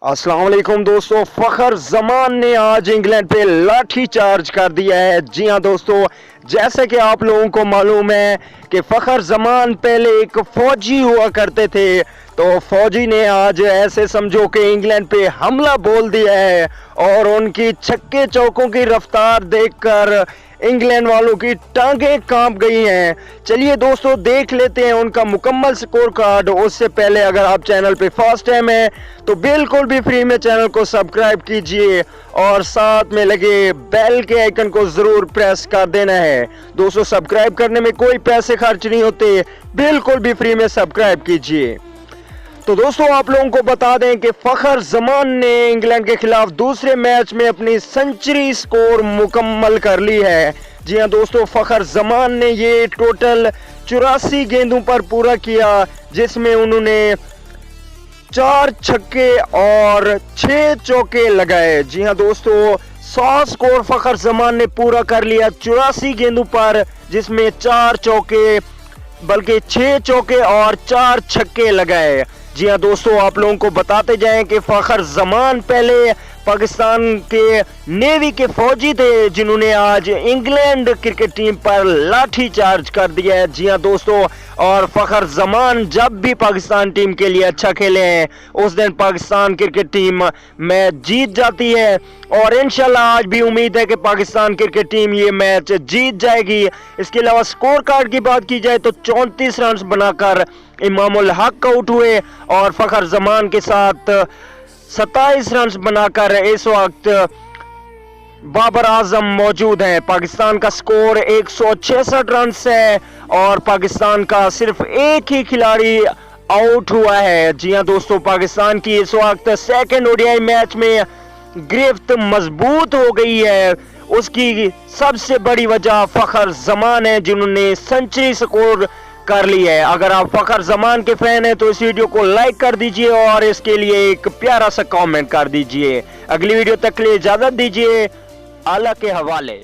अस्सलाम वालेकुम दोस्तों, फखर जमान ने आज इंग्लैंड पे लाठी चार्ज कर दिया है। जी हाँ दोस्तों, जैसे कि आप लोगों को मालूम है कि फखर जमान पहले एक फौजी हुआ करते थे, तो फौजी ने आज ऐसे समझो कि इंग्लैंड पे हमला बोल दिया है और उनकी छक्के चौकों की रफ्तार देखकर इंग्लैंड वालों की टांगें कांप गई हैं। चलिए दोस्तों, देख लेते हैं उनका मुकम्मल स्कोर कार्ड। उससे पहले अगर आप चैनल पे फर्स्ट टाइम है तो बिल्कुल भी फ्री में चैनल को सब्सक्राइब कीजिए और साथ में लगे बेल के आइकन को जरूर प्रेस कर देना है। दोस्तों, सब्सक्राइब करने में कोई पैसे खर्च नहीं होते, बिल्कुल भी फ्री में सब्सक्राइब कीजिए। तो दोस्तों, आप लोगों को बता दें कि फखर जमान ने इंग्लैंड के खिलाफ दूसरे मैच में अपनी सेंचुरी स्कोर मुकम्मल कर ली है। जी हां दोस्तों, फखर जमान ने ये टोटल 84 गेंदों पर पूरा किया, जिसमें उन्होंने 4 छक्के और 6 चौके लगाए। जी हां दोस्तों, 100 स्कोर फखर जमान ने पूरा कर लिया 84 गेंदों पर, जिसमें 4 चौके बल्कि 6 चौके और 4 छक्के लगाए। जी हाँ दोस्तों, आप लोगों को बताते जाएं कि फखर जमान पहले पाकिस्तान के नेवी के फौजी थे, जिन्होंने आज इंग्लैंड क्रिकेट टीम पर लाठी चार्ज कर दिया है। जी हाँ दोस्तों, और फखर जमान जब भी पाकिस्तान टीम के लिए अच्छा खेले हैं, उस दिन पाकिस्तान क्रिकेट टीम मैच जीत जाती है और इंशाल्लाह आज भी उम्मीद है कि पाकिस्तान क्रिकेट टीम ये मैच जीत जाएगी। इसके अलावा स्कोर कार्ड की बात की जाए तो 34 रन बनाकर इमामुल हक आउट हुए और फखर जमान के साथ 27 रन बनाकर इस वक्त बाबर आजम मौजूद हैं। पाकिस्तान का स्कोर 166 रन है और पाकिस्तान का सिर्फ एक ही खिलाड़ी आउट हुआ है। जी हां दोस्तों, पाकिस्तान की इस वक्त सेकंड ओडीआई मैच में गिरफ्त मजबूत हो गई है। उसकी सबसे बड़ी वजह फखर जमान है, जिन्होंने सेंचुरी स्कोर कर ली है। अगर आप फखर जमान के फैन हैं तो इस वीडियो को लाइक कर दीजिए और इसके लिए एक प्यारा सा कमेंट कर दीजिए। अगली वीडियो तक के लिए इजाजत दीजिए, अल्लाह के हवाले।